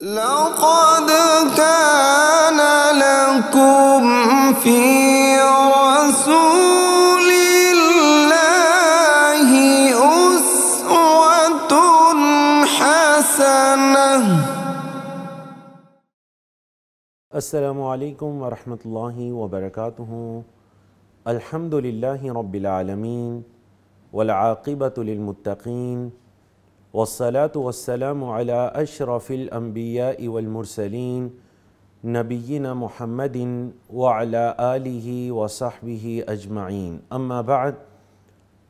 لقد كان لكم في رسول الله أسوة حسنة۔ السلام علیکم ورحمۃ اللہ وبرکاتہ۔ الحمد للہ رب العالمین والعاقبۃ للمتقین والصلاة والسلام علی اشرف الانبیاء والمرسلین نبینا محمد وعلی آلہ وصحبہ اجمعین، اما بعد،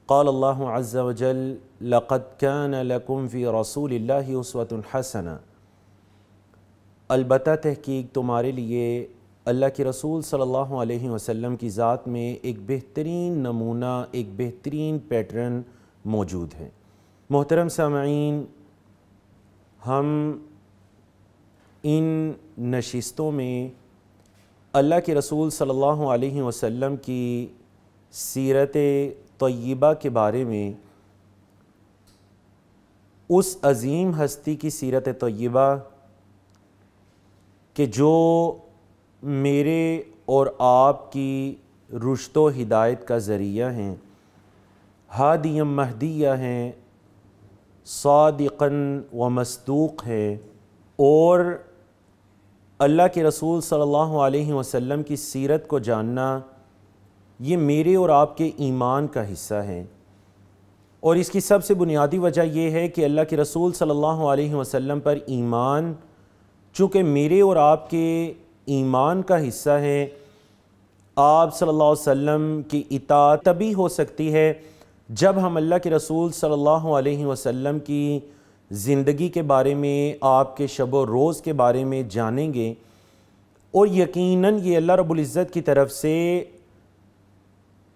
قال اللہ عز وجل لقد کان لکم فی رسول اللہ اسوۃ حسنہ۔ البتہ تحقیق تمہارے لیے اللہ کے رسول صلی اللہ علیہ وسلم کی ذات میں ایک بہترین نمونہ، ایک بہترین پیٹرن موجود ہے۔ محترم سامعین، ہم ان نشستوں میں اللہ کے رسول صلی اللہ علیہ وسلم کی سیرت طیبہ کے بارے میں، اس عظیم ہستی کی سیرت طیبہ کہ جو میرے اور آپ کی رشد و ہدایت کا ذریعہ ہیں، ہادیًا مہدیہ ہیں، صادقاً و مصدوق ہے، اور اللہ کے رسول صلی اللہ علیہ وسلم کی سیرت کو جاننا یہ میرے اور آپ کے ایمان کا حصہ ہے۔ اور اس کی سب سے بنیادی وجہ یہ ہے کہ اللہ کے رسول صلی اللہ علیہ وسلم پر ایمان چونکہ میرے اور آپ کے ایمان کا حصہ ہے، آپ صلی اللہ علیہ وسلم کی اطاعت تبھی ہو سکتی ہے جب ہم اللہ کے رسول صلی اللہ علیہ وسلم کی زندگی کے بارے میں، آپ کے شب و روز کے بارے میں جانیں گے، اور یقیناً یہ اللہ رب العزت کی طرف سے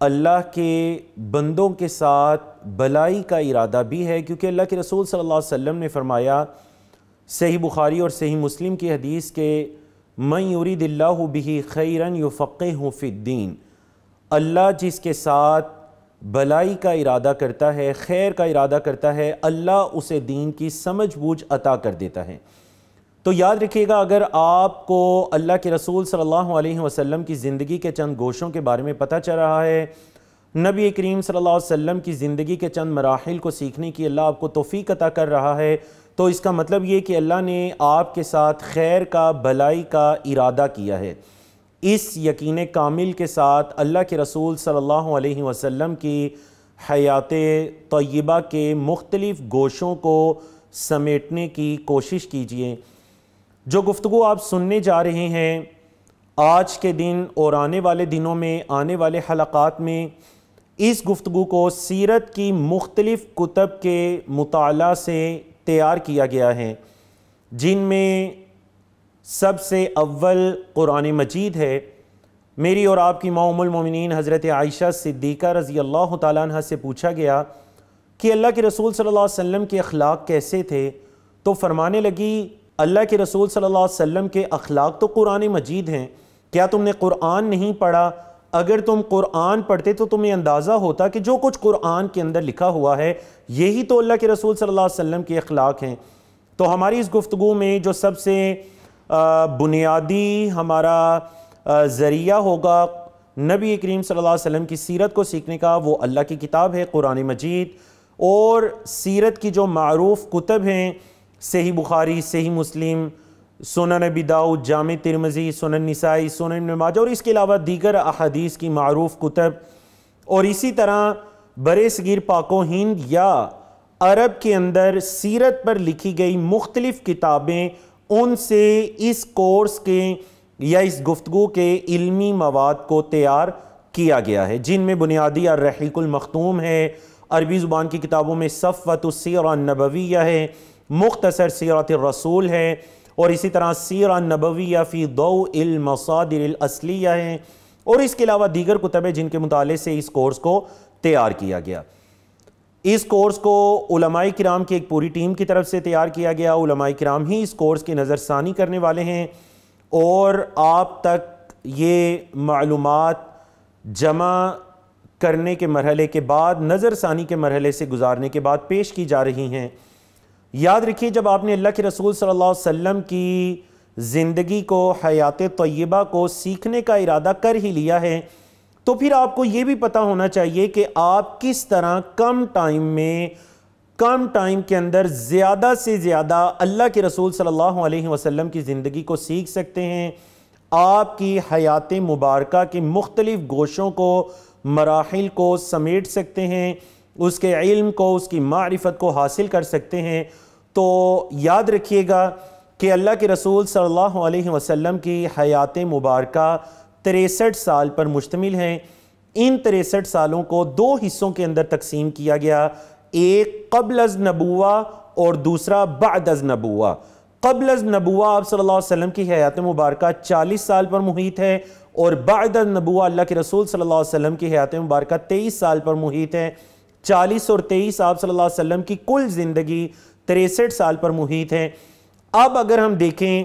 اللہ کے بندوں کے ساتھ بھلائی کا ارادہ بھی ہے، کیونکہ اللہ کے رسول صلی اللہ علیہ وسلم نے فرمایا صحیح بخاری اور صحیح مسلم کی حدیث کے من یرید اللہ بہ خیرا یفقہہ فی الدین، اللہ جس کے ساتھ بھلائی کا ارادہ کرتا ہے، خیر کا ارادہ کرتا ہے، اللہ اسے دین کی سمجھ بوجھ عطا کر دیتا ہے۔ تو یاد رکھیے گا، اگر آپ کو اللہ کے رسول صلی اللہ علیہ وسلم کی زندگی کے چند گوشوں کے بارے میں پتہ چل رہا ہے، نبی کریم صلی اللہ علیہ وسلم کی زندگی کے چند مراحل کو سیکھنے کی اللہ آپ کو توفیق عطا کر رہا ہے، تو اس کا مطلب یہ کہ اللہ نے آپ کے ساتھ خیر کا، بھلائی کا ارادہ کیا ہے۔ اس یقین کامل کے ساتھ اللہ کے رسول صلی اللہ علیہ وسلم کی حیات طیبہ کے مختلف گوشوں کو سمیٹنے کی کوشش کیجئے۔ جو گفتگو آپ سننے جا رہے ہیں آج کے دن اور آنے والے دنوں میں، آنے والے حلقات میں، اس گفتگو کو سیرت کی مختلف کتب کے مطالعہ سے تیار کیا گیا ہے، جن میں سب سے اول قرآن مجید ہے۔ میری اور آپ کی ماں ام المومنین حضرت عائشہ صدیقہ رضی اللہ تعالیٰ عنہ سے پوچھا گیا کہ اللہ کے رسول صلی اللہ علیہ وسلم کے اخلاق کیسے تھے، تو فرمانے لگی اللہ کے رسول صلی اللہ علیہ وسلم کے اخلاق تو قرآن مجید ہیں، کیا تم نے قرآن نہیں پڑھا؟ اگر تم قرآن پڑھتے تو تمہیں اندازہ ہوتا کہ جو کچھ قرآن کے اندر لکھا ہوا ہے یہی تو اللہ کے رسول صلی اللہ علیہ وسلم کے اخلاق ہیں۔ تو ہماری اس گفتگو میں جو سب سے بنیادی ہمارا ذریعہ ہوگا نبی کریم صلی اللہ علیہ وسلم کی سیرت کو سیکھنے کا، وہ اللہ کی کتاب ہے قرآن مجید، اور سیرت کی جو معروف کتب ہیں صحیح بخاری، صحیح مسلم، سنن ابی داؤد، جامع ترمذی، سنن نسائی، سنن ابن ماجہ، اور اس کے علاوہ دیگر احادیث کی معروف کتب، اور اسی طرح برِ صغیر پاک و ہند یا عرب کے اندر سیرت پر لکھی گئی مختلف کتابیں، ان سے اس کورس کے یا اس گفتگو کے علمی مواد کو تیار کیا گیا ہے، جن میں بنیادی الرحیق المختوم ہے، عربی زبان کی کتابوں میں صفوۃ السیرہ النبویہ ہے، مختصر سیرت الرسول ہے، اور اسی طرح سیرہ النبویہ فی ضوء المصادر الاصلیہ ہے، اور اس کے علاوہ دیگر کتب ہیں جن کے مطالعے سے اس کورس کو تیار کیا گیا۔ اس کورس کو علماء کرام کی ایک پوری ٹیم کی طرف سے تیار کیا گیا، علماء کرام ہی اس کورس کی نظر ثانی کرنے والے ہیں، اور آپ تک یہ معلومات جمع کرنے کے مرحلے کے بعد، نظر ثانی کے مرحلے سے گزارنے کے بعد پیش کی جا رہی ہیں۔ یاد رکھیے جب آپ نے اللہ کے رسول صلی اللہ علیہ وسلم کی زندگی کو، حیات طیبہ کو سیکھنے کا ارادہ کر ہی لیا ہے تو پھر آپ کو یہ بھی پتہ ہونا چاہیے کہ آپ کس طرح کم ٹائم کے اندر زیادہ سے زیادہ اللہ کے رسول صلی اللہ علیہ وسلم کی زندگی کو سیکھ سکتے ہیں، آپ کی حیات مبارکہ کے مختلف گوشوں کو، مراحل کو سمیٹ سکتے ہیں، اس کے علم کو، اس کی معرفت کو حاصل کر سکتے ہیں۔ تو یاد رکھیے گا کہ اللہ کے رسول صلی اللہ علیہ وسلم کی حیات مبارکہ 63 سال پر مشتمل ہیں۔ ان 63 سالوں کو 2 حصوں کے اندر تقسیم کیا گیا، ایک قبل از نبوہ اور دوسرا بعد از نبوہ۔ قبل از نبوہ آپ صلی اللہ علیہ وسلم کی حیات مبارکہ 40 سال پر محیط ہے، اور بعد از نبوہ اللہ کے رسول صلی اللہ علیہ وسلم کی حیات مبارکہ 23 سال پر محیط ہے۔ 40 اور 23 آپ صلی اللہ علیہ وسلم کی کل زندگی 63 سال پر محیط ہے۔ اب اگر ہم دیکھیں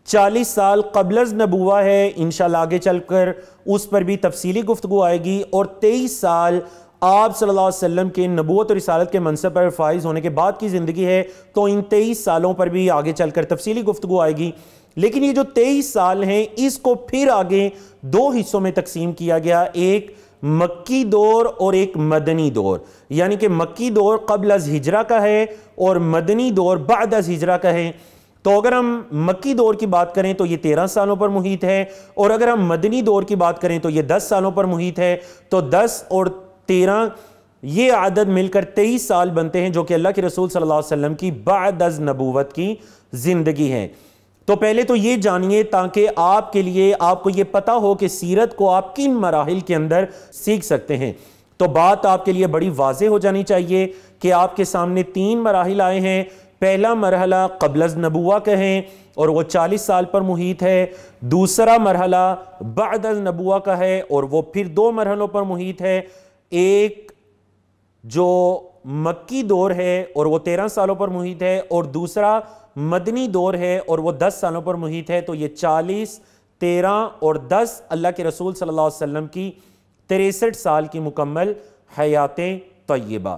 40 سال قبل از نبوہ ہے، انشاءاللہ آگے چل کر اس پر بھی تفصیلی گفتگو آئے گی، اور 23 سال آپ صلی اللہ علیہ وسلم کے نبوت اور رسالت کے منصب پر فائز ہونے کے بعد کی زندگی ہے، تو ان 23 سالوں پر بھی آگے چل کر تفصیلی گفتگو آئے گی۔ لیکن یہ جو 23 سال ہیں اس کو پھر آگے 2 حصوں میں تقسیم کیا گیا، ایک مکی دور اور ایک مدنی دور، یعنی کہ مکی دور قبل از ہجرہ کا ہے اور مدنی دور بعد از ہجرہ کا ہے۔ تو اگر ہم مکی دور کی بات کریں تو یہ 13 سالوں پر محیط ہے، اور اگر ہم مدنی دور کی بات کریں تو یہ 10 سالوں پر محیط ہے۔ تو 10 اور 13 یہ عدد مل کر 23 سال بنتے ہیں، جو کہ اللہ کے رسول صلی اللہ علیہ وسلم کی بعد از نبوت کی زندگی ہے۔ تو پہلے تو یہ جانیے تاکہ آپ کے لیے آپ کو یہ پتہ ہو کہ سیرت کو آپ کن مراحل کے اندر سیکھ سکتے ہیں۔ تو بات آپ کے لیے بڑی واضح ہو جانی چاہیے کہ آپ کے سامنے 3 مراحل آئے ہیں۔ پہلا مرحلہ قبل از نبوہ کا ہے اور وہ 40 سال پر محیط ہے، دوسرا مرحلہ بعد از نبوہ کا ہے اور وہ پھر 2 مرحلوں پر محیط ہے، ایک جو مکی دور ہے اور وہ 13 سالوں پر محیط ہے، اور دوسرا مدنی دور ہے اور وہ 10 سالوں پر محیط ہے۔ تو یہ 40، 13 اور 10 اللہ کے رسول صلی اللہ علیہ وسلم کی 63 سال کی مکمل حیات طیبہ۔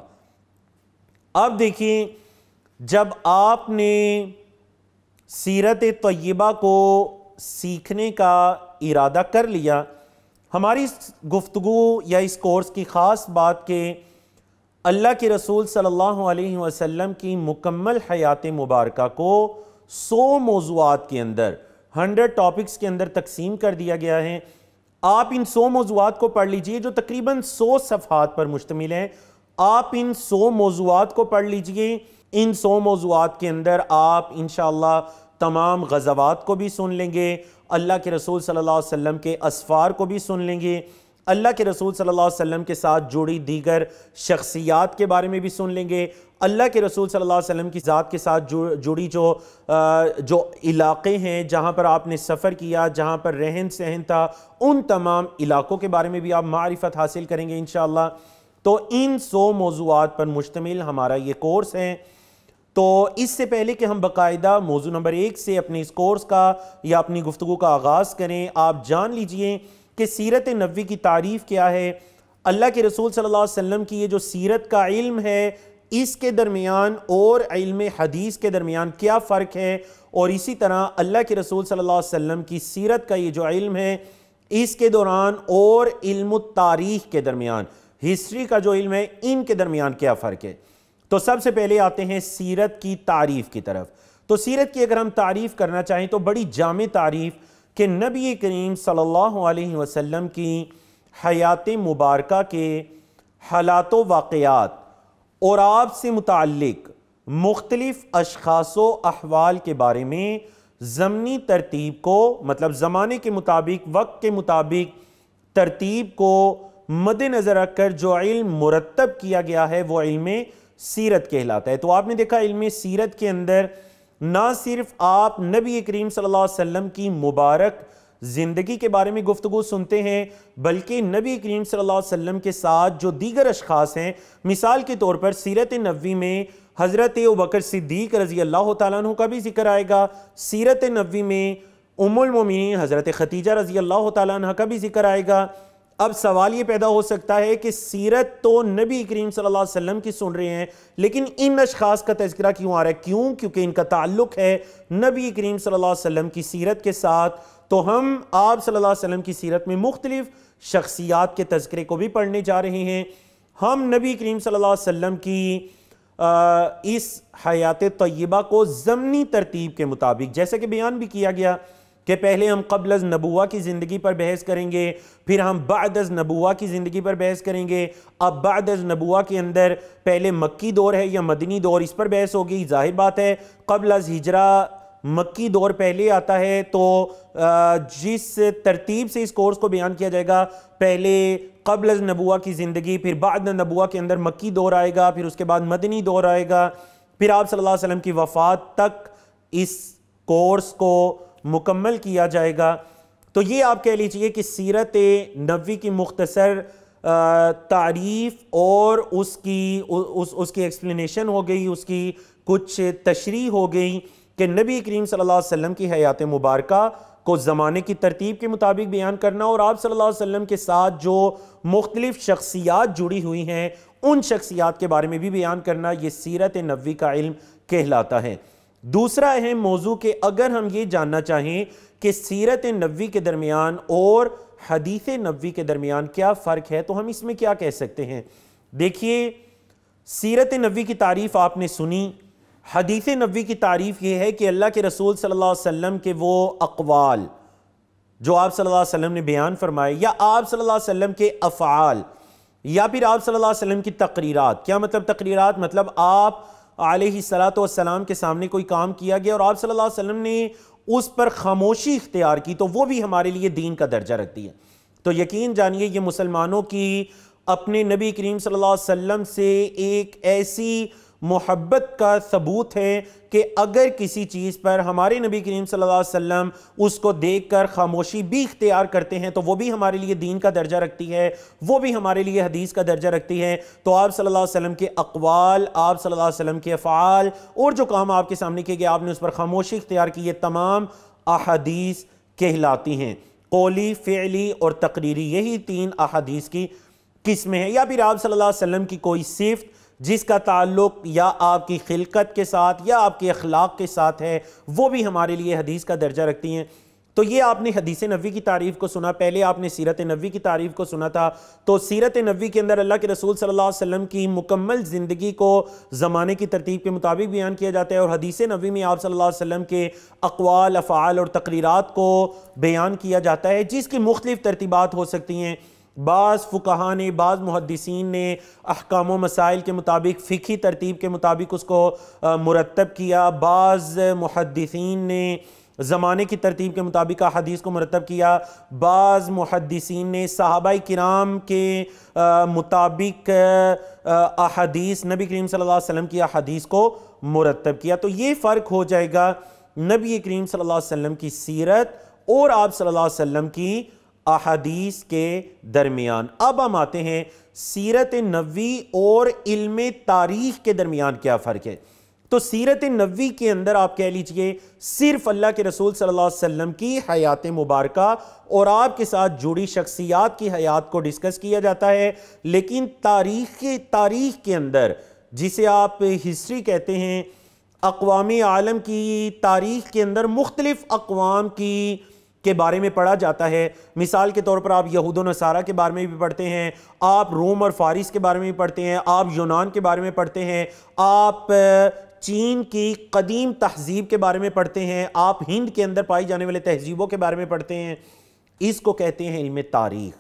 اب دیکھیں جب آپ نے سیرت طیبہ کو سیکھنے کا ارادہ کر لیا، ہماری گفتگو یا اس کورس کی خاص بات کہ اللہ کے رسول صلی اللہ علیہ وسلم کی مکمل حیات مبارکہ کو 100 موضوعات کے اندر، 100 ٹاپکس کے اندر تقسیم کر دیا گیا ہے۔ آپ ان 100 موضوعات کو پڑھ لیجئے جو تقریباً 100 صفحات پر مشتمل ہیں۔ آپ ان 100 موضوعات کو پڑھ لیجئے۔ ان 100 موضوعات کے اندر آپ انشاءاللہ تمام غزوات کو بھی سن لیں گے، اللہ کے رسول صلی اللہ علیہ وسلم کے اسفار کو بھی سن لیں گے، اللہ کے رسول صلی اللہ علیہ وسلم کے ساتھ جڑی دیگر شخصیات کے بارے میں بھی سن لیں گے، اللہ کے رسول صلی اللہ علیہ وسلم کی ذات کے ساتھ جڑی جو علاقے ہیں جہاں پر آپ نے سفر کیا، جہاں پر رہن سہن تھا، ان تمام علاقوں کے بارے میں بھی آپ معرفت حاصل کریں گے انشاءاللہ۔ تو ان 100 موضوعات پر مشتمل ہمارا یہ کورس ہے۔ تو اس سے پہلے کہ ہم باقاعدہ موضوع نمبر 1 سے اپنے اس کورس کا یا اپنی گفتگو کا آغاز کریں، آپ جان لیجئے کہ سیرت نبوی کی تعریف کیا ہے، اللہ کے رسول صلی اللہ علیہ وسلم کی یہ جو سیرت کا علم ہے اس کے درمیان اور علم حدیث کے درمیان کیا فرق ہے، اور اسی طرح اللہ کے رسول صلی اللہ علیہ وسلم کی سیرت کا یہ جو علم ہے اس کے دوران اور علم التاریخ کے درمیان، ہسٹری کا جو علم ہے، ان کے درمیان کیا فرق ہے۔ تو سب سے پہلے آتے ہیں سیرت کی تعریف کی طرف۔ تو سیرت کی اگر ہم تعریف کرنا چاہیں تو بڑی جامع تعریف کہ نبی کریم صلی اللہ علیہ وسلم کی حیات مبارکہ کے حالات و واقعات اور آپ سے متعلق مختلف اشخاص و احوال کے بارے میں زمنی ترتیب کو، مطلب زمانے کے مطابق، وقت کے مطابق ترتیب کو مد نظر رکھ کر جو علم مرتب کیا گیا ہے وہ علم سیرت کہلاتا ہے۔ تو آپ نے دیکھا علم سیرت کے اندر نہ صرف آپ نبی کریم صلی اللہ علیہ وسلم کی مبارک زندگی کے بارے میں گفتگو سنتے ہیں، بلکہ نبی کریم صلی اللہ علیہ وسلم کے ساتھ جو دیگر اشخاص ہیں، مثال کے طور پر سیرت نبوی میں حضرت ابوبکر صدیق رضی اللہ تعالیٰ عنہ کا بھی ذکر آئے گا، سیرت نبوی میں ام المومنین حضرت خدیجہ رضی اللہ تعالیٰ عنہ کا بھی ذکر آئے گا، اب سوال یہ پیدا ہو سکتا ہے کہ سیرت تو نبی کریم صلی اللہ علیہ وسلم کی سن رہے ہیں، لیکن ان اشخاص کا تذکرہ کیوں آ رہا ہے؟ کیوں؟ کیونکہ ان کا تعلق ہے نبی کریم صلی اللہ علیہ وسلم کی سیرت کے ساتھ، تو ہم آپ صلی اللہ علیہ وسلم کی سیرت میں مختلف شخصیات کے تذکرے کو بھی پڑھنے جا رہے ہیں۔ ہم نبی کریم صلی اللہ علیہ وسلم کی اس حیات طیبہ کو ضمنی ترتیب کے مطابق، جیسا کہ بیان بھی کیا گیا کہ پہلے ہم قبل از نبوہ کی زندگی پر بحث کریں گے، پھر ہم بعد از نبوہ کی زندگی پر بحث کریں گے۔ اب بعد از نبوہ کے اندر پہلے مکی دور ہے یا مدنی دور، اس پر بحث ہوگی۔ ظاہر بات ہے قبل از ہجرہ مکی دور پہلے آتا ہے، تو جس ترتیب سے اس کورس کو بیان کیا جائے گا، پہلے قبل از نبوہ کی زندگی، پھر بعد نبوہ کے اندر مکی دور آئے گا، پھر اس کے بعد مدنی دور آئے گا، پھر آپ صلی اللہ علیہ وسلم کی وفات تک اس کورس کو مکمل کیا جائے گا۔ تو یہ آپ کہہ لیجئے کہ سیرت نبوی کی مختصر تعریف اور اس کی ایکسپلینیشن ہو گئی، اس کی کچھ تشریح ہو گئی کہ نبی کریم صلی اللہ علیہ وسلم کی حیات مبارکہ کو زمانے کی ترتیب کے مطابق بیان کرنا، اور آپ صلی اللہ علیہ وسلم کے ساتھ جو مختلف شخصیات جڑی ہوئی ہیں ان شخصیات کے بارے میں بھی بیان کرنا، یہ سیرت نبوی کا علم کہلاتا ہے۔ دوسرا اہم موضوع کہ اگر ہم یہ جاننا چاہیں کہ سیرت نبوی کے درمیان اور حدیث نبوی کے درمیان کیا فرق ہے، تو ہم اس میں کیا کہہ سکتے ہیں؟ دیکھیے، سیرت نبوی کی تعریف آپ نے سنی۔ حدیث نبوی کی تعریف یہ ہے کہ اللہ کے رسول صلی اللہ علیہ وسلم کے وہ اقوال جو آپ صلی اللہ علیہ وسلم نے بیان فرمائے، یا آپ صلی اللہ علیہ وسلم کے افعال، یا پھر آپ صلی اللہ علیہ وسلم کی تقریرات۔ کیا مطلب تقریرات؟ مطلب آپ علیہ السلام کے سامنے کوئی کام کیا گیا اور آپ صلی اللہ علیہ وسلم نے اس پر خاموشی اختیار کی، تو وہ بھی ہمارے لیے دین کا درجہ رکھتی ہے۔ تو یقین جانیے یہ مسلمانوں کی اپنے نبی کریم صلی اللہ علیہ وسلم سے ایک ایسی محبت کا ثبوت ہے کہ اگر کسی چیز پر ہمارے نبی کریم صلی اللہ علیہ وسلم اس کو دیکھ کر خاموشی بھی اختیار کرتے ہیں تو وہ بھی ہمارے لیے دین کا درجہ رکھتی ہے، وہ بھی ہمارے لیے حدیث کا درجہ رکھتی ہے۔ تو آپ صلی اللہ علیہ وسلم کے اقوال، آپ صلی اللہ علیہ وسلم کے افعال اور جو کام آپ کے سامنے کیے گئے آپ نے اس پر خاموشی اختیار کی، یہ تمام احادیث کہلاتی ہیں۔ قولی، فعلی اور تقریری، یہی تین احادیث کی قسمیں ہیں۔ یا پھر آپ صلی اللہ علیہ وسلم کی کوئی صفت جس کا تعلق یا آپ کی خلقت کے ساتھ یا آپ کے اخلاق کے ساتھ ہے، وہ بھی ہمارے لیے حدیث کا درجہ رکھتی ہیں۔ تو یہ آپ نے حدیث نبوی کی تعریف کو سنا، پہلے آپ نے سیرت نبوی کی تعریف کو سنا تھا۔ تو سیرت نبوی کے اندر اللہ کے رسول صلی اللہ علیہ وسلم کی مکمل زندگی کو زمانے کی ترتیب کے مطابق بیان کیا جاتا ہے، اور حدیث نبوی میں آپ صلی اللہ علیہ وسلم کے اقوال، افعال اور تقریرات کو بیان کیا جاتا ہے، جس کی مختلف ترتیبات ہو سکتی ہیں۔ بعض فقہاء نے، بعض محدثین نے احکام و مسائل کے مطابق، فقہی ترتیب کے مطابق اس کو مرتب کیا، بعض محدثین نے زمانے کی ترتیب کے مطابق احادیث کو مرتب کیا، بعض محدثین نے صحابہ کرام کے مطابق احادیث، نبی کریم صلی اللہ علیہ وسلم کی احادیث کو مرتب کیا۔ تو یہ فرق ہو جائے گا نبی کریم صلی اللہ علیہ وسلم کی سیرت اور آپ صلی اللہ علیہ وسلم کی احادیث کے درمیان۔ اب ہم آتے ہیں سیرت نبوی اور علم تاریخ کے درمیان کیا فرق ہے۔ تو سیرت نبوی کے اندر آپ کہہ لیجئے صرف اللہ کے رسول صلی اللہ علیہ وسلم کی حیات مبارکہ اور آپ کے ساتھ جڑی شخصیات کی حیات کو ڈسکس کیا جاتا ہے، لیکن تاریخ کے اندر، جسے آپ ہسٹری کہتے ہیں، اقوام عالم کی تاریخ کے اندر مختلف اقوام کے بارے میں پڑھا جاتا ہے۔ مثال کے طور پر آپ یہود و نصارہ کے بارے میں بھی پڑھتے ہیں، آپ روم اور فارس کے بارے میں بھی پڑھتے ہیں، آپ یونان کے بارے میں پڑھتے ہیں، آپ چین کی قدیم تہذیب کے بارے میں پڑھتے ہیں، آپ ہند کے اندر پائی جانے والے تہذیبوں کے بارے میں پڑھتے ہیں۔ اس کو کہتے ہیں علم تاریخ،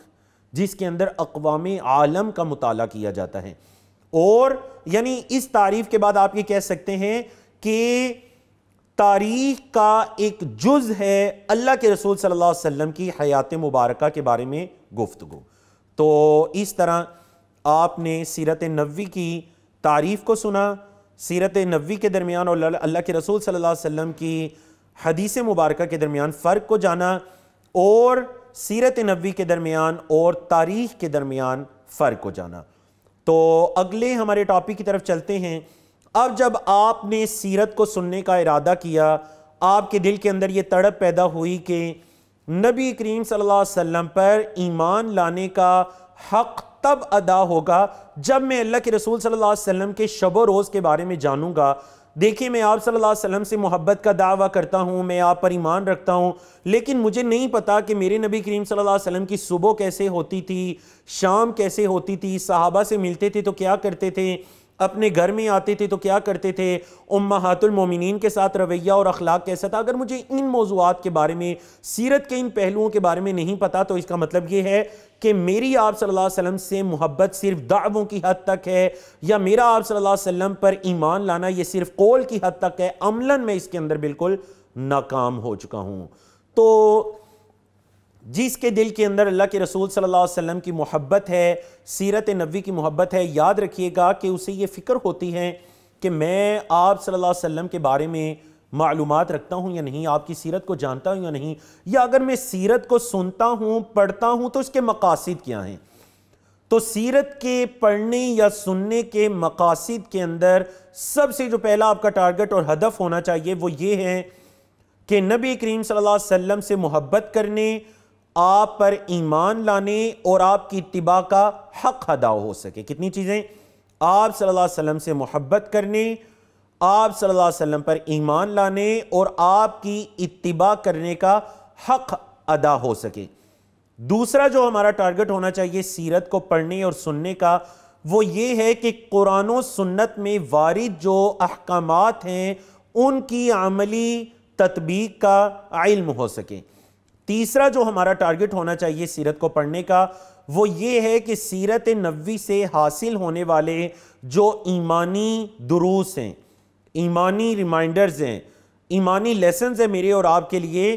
جس کے اندر اقوام عالم کا مطالعہ کیا جاتا ہے۔ اور یعنی اس تعریف کے بعد آپ یہ کہہ سکتے ہیں کہ تاریخ کا ایک جز ہے اللہ کے رسول صلی اللہ علیہ وسلم کی حیات مبارکہ کے بارے میں گفتگو۔ تو اس طرح آپ نے سیرت نبوی کی تعریف کو سنا، سیرت نبوی کے درمیان اور اللہ کے رسول صلی اللہ علیہ وسلم کی حدیث مبارکہ کے درمیان فرق کو جانا، اور سیرت نبوی کے درمیان اور تاریخ کے درمیان فرق کو جانا۔ تو اگلے ہمارے ٹاپک کی طرف چلتے ہیں۔ اب جب آپ نے سیرت کو سننے کا ارادہ کیا، آپ کے دل کے اندر یہ تڑپ پیدا ہوئی کہ نبی کریم صلی اللہ علیہ وسلم پر ایمان لانے کا حق تب ادا ہوگا جب میں اللہ کے رسول صلی اللہ علیہ وسلم کے شب و روز کے بارے میں جانوں گا۔ دیکھیں میں آپ صلی اللہ علیہ وسلم سے محبت کا دعویٰ کرتا ہوں، میں آپ پر ایمان رکھتا ہوں، لیکن مجھے نہیں پتا کہ میرے نبی کریم صلی اللہ علیہ وسلم کی صبح کیسے ہوتی تھی، شام کیسے ہوتی تھی، صحابہ سے ملتے تھے تو کیا کرتے تھے، اپنے گھر میں آتے تھے تو کیا کرتے تھے، امہات المومنین کے ساتھ رویہ اور اخلاق کیسا تھا۔ اگر مجھے ان موضوعات کے بارے میں، سیرت کے ان پہلوؤں کے بارے میں نہیں پتا تو اس کا مطلب یہ ہے کہ میری آپ صلی اللہ علیہ وسلم سے محبت صرف دعووں کی حد تک ہے، یا میرا آپ صلی اللہ علیہ وسلم پر ایمان لانا یہ صرف قول کی حد تک ہے، عملاً میں اس کے اندر بالکل ناکام ہو چکا ہوں۔ تو جس کے دل کے اندر اللہ کے رسول صلی اللہ علیہ وسلم کی محبت ہے، سیرت نبوی کی محبت ہے، یاد رکھیے گا کہ اسے یہ فکر ہوتی ہے کہ میں آپ صلی اللہ علیہ وسلم کے بارے میں معلومات رکھتا ہوں یا نہیں، آپ کی سیرت کو جانتا ہوں یا نہیں، یا اگر میں سیرت کو سنتا ہوں، پڑھتا ہوں تو اس کے مقاصد کیا ہیں۔ تو سیرت کے پڑھنے یا سننے کے مقاصد کے اندر سب سے جو پہلا آپ کا ٹارگٹ اور ہدف ہونا چاہیے وہ یہ ہے کہ نبی کریم صلی اللہ علیہ وسلم سے محبت کرنے، آپ پر ایمان لانے اور آپ کی اتباع کا حق ادا ہو سکے۔ کتنی چیزیں؟ آپ صلی اللہ علیہ وسلم سے محبت کرنے، آپ صلی اللہ علیہ وسلم پر ایمان لانے اور آپ کی اتباع کرنے کا حق ادا ہو سکے۔ دوسرا جو ہمارا ٹارگٹ ہونا چاہیے سیرت کو پڑھنے اور سننے کا وہ یہ ہے کہ قرآن و سنت میں وارد جو احکامات ہیں ان کی عملی تطبیق کا علم ہو سکے۔ تیسرا جو ہمارا ٹارگٹ ہونا چاہیے سیرت کو پڑھنے کا وہ یہ ہے کہ سیرت نبوی سے حاصل ہونے والے جو ایمانی دروس ہیں، ایمانی ریمائنڈرز ہیں، ایمانی لیسنز ہیں میرے اور آپ کے لیے،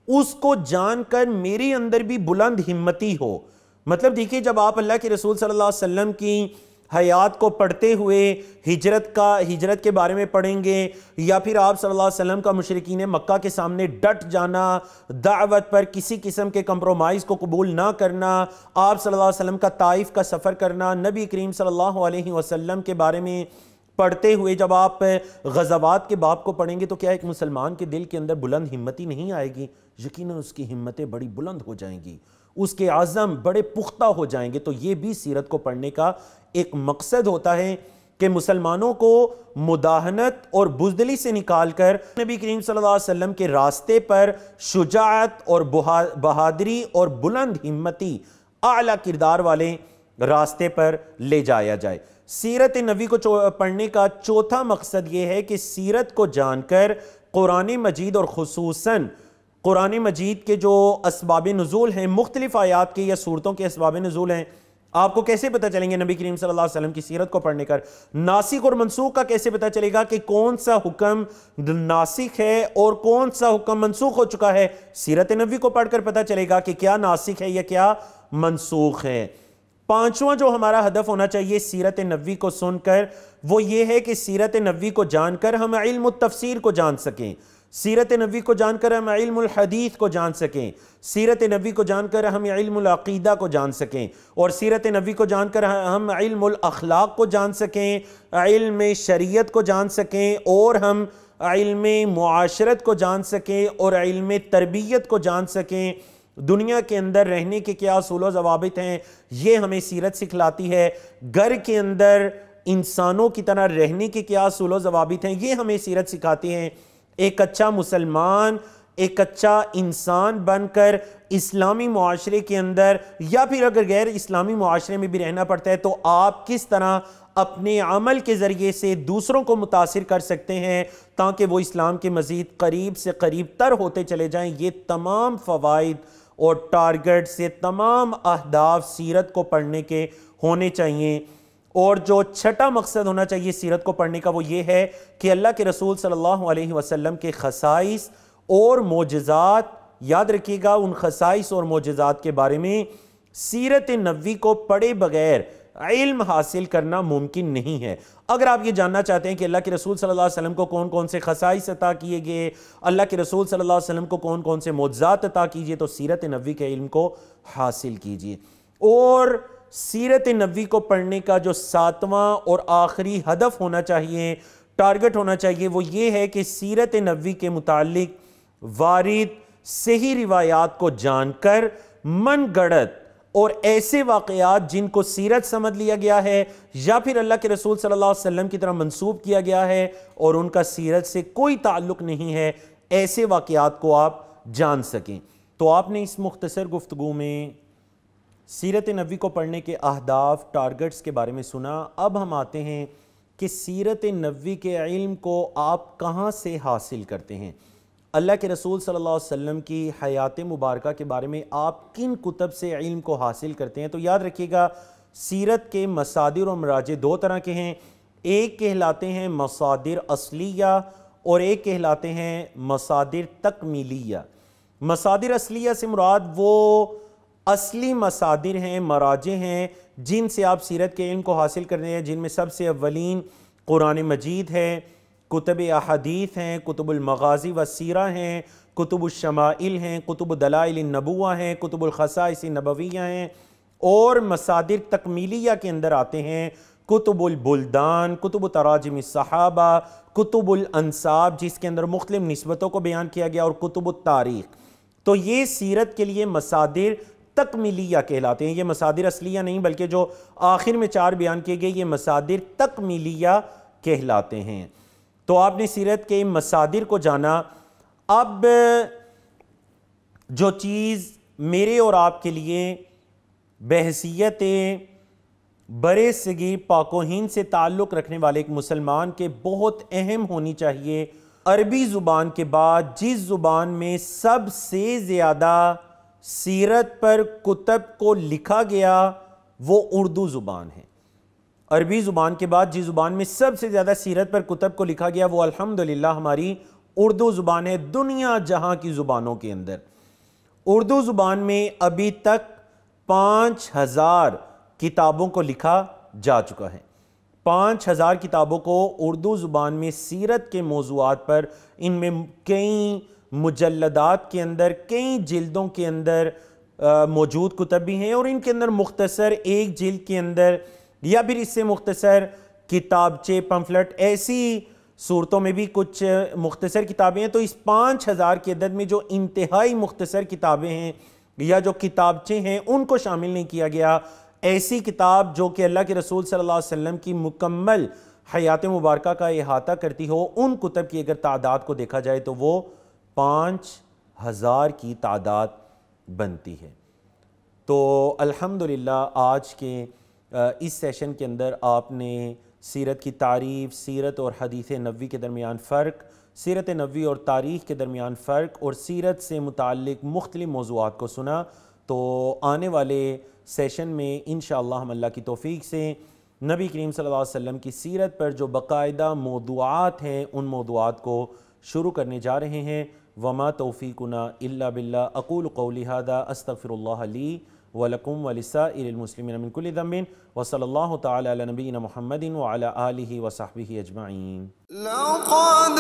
اس کو جان کر میرے اندر بھی بلند ہمتی ہو۔ مطلب دیکھیے جب آپ اللہ کے رسول صلی اللہ علیہ وسلم کی حیات کو پڑھتے ہوئے ہجرت کے بارے میں پڑھیں گے، یا پھر آپ صلی اللہ علیہ وسلم کا مشرکین مکہ کے سامنے ڈٹ جانا، دعوت پر کسی قسم کے کمپرومائز کو قبول نہ کرنا، آپ صلی اللہ علیہ وسلم کا طائف کا سفر کرنا، نبی کریم صلی اللہ علیہ وسلم کے بارے میں پڑھتے ہوئے جب آپ غزوات کے باب کو پڑھیں گے تو کیا ایک مسلمان کے دل کے اندر بلند ہمتی نہیں آئے گی؟ یقیناً اس کی ہمتیں بڑی بلند ہو جائیں گی، اس کے عزم بڑے پختہ ہو جائیں گے۔ تو یہ بھی سیرت کو پڑھنے کا ایک مقصد ہوتا ہے کہ مسلمانوں کو مداہنت اور بزدلی سے نکال کر نبی کریم صلی اللہ علیہ وسلم کے راستے پر شجاعت اور بہادری اور بلند ہمتی اعلیٰ کردار والے راستے پر لے جایا جائے۔ سیرت نبی کو پڑھنے کا چوتھا مقصد یہ ہے کہ سیرت کو جان کر قرآن مجید اور خصوصاً قرآن مجید کے جو اسباب نزول ہیں، مختلف آیات کے یا صورتوں کے اسباب نزول ہیں، آپ کو کیسے پتہ چلیں گے نبی کریم صلی اللہ علیہ وسلم کی سیرت کو پڑھنے کر؟ ناسخ اور منسوخ کا کیسے پتہ چلے گا کہ کون سا حکم ناسخ ہے اور کون سا حکم منسوخ ہو چکا ہے؟ سیرت نبوی کو پڑھ کر پتہ چلے گا کہ کیا ناسخ ہے یا کیا منسوخ ہے۔ پانچواں جو ہمارا ہدف ہونا چاہیے سیرت نبوی کو سن کر وہ یہ ہے کہ سیرت نبوی کو جان کر ہم علم التفسیر کو جان سکیں، سیرت نبوی کو جان کر ہم علم الحدیث کو جان سکیں، سیرت نبوی کو جان کر ہم علم العقیدہ کو جان سکیں، اور سیرت نبوی کو جان کر ہم علم الاخلاق کو جان سکیں، علم شریعت کو جان سکیں، اور ہم علم معاشرت کو جان سکیں، اور علم تربیت کو جان سکیں۔ دنیا کے اندر رہنے کے کیا اصول و ضوابط ہیں یہ ہمیں سیرت سکھلاتی ہے، گھر کے اندر انسانوں کی طرح رہنے کے کیا اصول و ضوابط ہیں یہ ہمیں سیرت سکھاتی ہیں۔ ایک اچھا مسلمان، ایک اچھا انسان بن کر اسلامی معاشرے کے اندر یا پھر اگر غیر اسلامی معاشرے میں بھی رہنا پڑتا ہے تو آپ کس طرح اپنے عمل کے ذریعے سے دوسروں کو متاثر کر سکتے ہیں تاکہ وہ اسلام کے مزید قریب سے قریب تر ہوتے چلے جائیں، یہ تمام فوائد اور ٹارگٹ سے تمام اہداف سیرت کو پڑھنے کے ہونے چاہیے۔ اور جو چھٹا مقصد ہونا چاہیے سیرت کو پڑھنے کا وہ یہ ہے کہ اللہ کے رسول صلی اللہ علیہ وسلم کے خصائص اور معجزات، یاد رکھیے گا ان خصائص اور معجزات کے بارے میں سیرت نبوی کو پڑھے بغیر علم حاصل کرنا ممکن نہیں ہے۔ اگر آپ یہ جاننا چاہتے ہیں کہ اللہ کے رسول صلی اللہ علیہ وسلم کو کون کون سے خصائص عطا کیے گئے، اللہ کے رسول صلی اللہ علیہ وسلم کو کون کون سے معجزات عطا کیجئے، تو سیرت نبوی کے علم کو حاصل کیجئے۔ اور سیرت نبوی کو پڑھنے کا جو ساتواں اور آخری ہدف ہونا چاہیے، ٹارگٹ ہونا چاہیے، وہ یہ ہے کہ سیرت نبوی کے متعلق وارد صحیح روایات کو جان کر من گڑت اور ایسے واقعات جن کو سیرت سمجھ لیا گیا ہے یا پھر اللہ کے رسول صلی اللہ علیہ وسلم کی طرح منسوب کیا گیا ہے اور ان کا سیرت سے کوئی تعلق نہیں ہے، ایسے واقعات کو آپ جان سکیں۔ تو آپ نے اس مختصر گفتگو میں سیرت نبوی کو پڑھنے کے اہداف، ٹارگٹس کے بارے میں سنا۔ اب ہم آتے ہیں کہ سیرت نبوی کے علم کو آپ کہاں سے حاصل کرتے ہیں، اللہ کے رسول صلی اللہ علیہ وسلم کی حیات مبارکہ کے بارے میں آپ کن کتب سے علم کو حاصل کرتے ہیں۔ تو یاد رکھیے گا، سیرت کے مصادر و مراجع دو طرح کے ہیں، ایک کہلاتے ہیں مصادر اصلیہ اور ایک کہلاتے ہیں مصادر تکمیلیہ۔ مصادر اصلیہ سے مراد وہ اصلی مصادر ہیں، مراجع ہیں جن سے آپ سیرت کے علم کو حاصل کرتے ہیں، جن میں سب سے اولین قرآن مجید ہے، کتب احادیث ہیں، کتب المغازی و سیرہ ہیں، کتب الشمائل ہیں، کتب دلائل النبوہ ہیں، کتب الخصائص نبویہ ہیں، اور مصادر تکمیلیہ کے اندر آتے ہیں کتب البلدان، کتب تراجم الصحابہ، کتب الانساب جس کے اندر مختلف نسبتوں کو بیان کیا گیا، اور کتب التاریخ۔ تو یہ سیرت کے لیے مصادر تکمیلیہ کہلاتے ہیں، یہ مصادر اصلیہ نہیں بلکہ جو آخر میں چار بیان کیے گئے یہ مصادر تکمیلیہ کہلاتے ہیں۔ تو آپ نے سیرت کے مصادر کو جانا۔ اب جو چیز میرے اور آپ کے لیے بحیثیت برے صغیر پاک و ہند سے تعلق رکھنے والے ایک مسلمان کے بہت اہم ہونی چاہیے، عربی زبان کے بعد جس زبان میں سب سے زیادہ سیرت پر کتب کو لکھا گیا وہ اردو زبان ہے۔ عربی زبان کے بعد جس زبان میں سب سے زیادہ سیرت پر کتب کو لکھا گیا وہ الحمدللہ ہماری اردو زبان ہے۔ دنیا جہاں کی زبانوں کے اندر اردو زبان میں ابھی تک 5000 کتابوں کو لکھا جا چکا ہے۔ 5000 کتابوں کو اردو زبان میں سیرت کے موضوعات پر، ان میں کئی مجلدات کے اندر، کئی جلدوں کے اندر موجود کتب بھی ہیں، اور ان کے اندر مختصر ایک جلد کے اندر یا پھر اس سے مختصر کتابچے، پمفلٹ، ایسی صورتوں میں بھی کچھ مختصر کتابیں ہیں۔ تو اس 5000 کی عدد میں جو انتہائی مختصر کتابیں ہیں یا جو کتابچے ہیں ان کو شامل نہیں کیا گیا۔ ایسی کتاب جو کہ اللہ کے رسول صلی اللہ علیہ وسلم کی مکمل حیات مبارکہ کا احاطہ کرتی ہو، ان کتب کی اگر تعداد کو دیکھا جائے تو وہ 5000 کی تعداد بنتی ہے۔ تو الحمدللہ آج کے اس سیشن کے اندر آپ نے سیرت کی تعریف، سیرت اور حدیث نبوی کے درمیان فرق، سیرت نبوی اور تاریخ کے درمیان فرق، اور سیرت سے متعلق مختلف موضوعات کو سنا۔ تو آنے والے سیشن میں انشاءاللہ ہم اللہ کی توفیق سے نبی کریم صلی اللہ علیہ وسلم کی سیرت پر جو باقاعدہ موضوعات ہیں ان موضوعات کو شروع کرنے جا رہے ہیں۔ وما توفیقنا الا باللہ، اقول قولی ھذا استغفر اللہ لی ولکم ولسائر المسلمین من کل ذنب، وصلی اللہ تعالی علی نبینا محمد وعلی آلہ وصحبہ اجمعین۔ لقد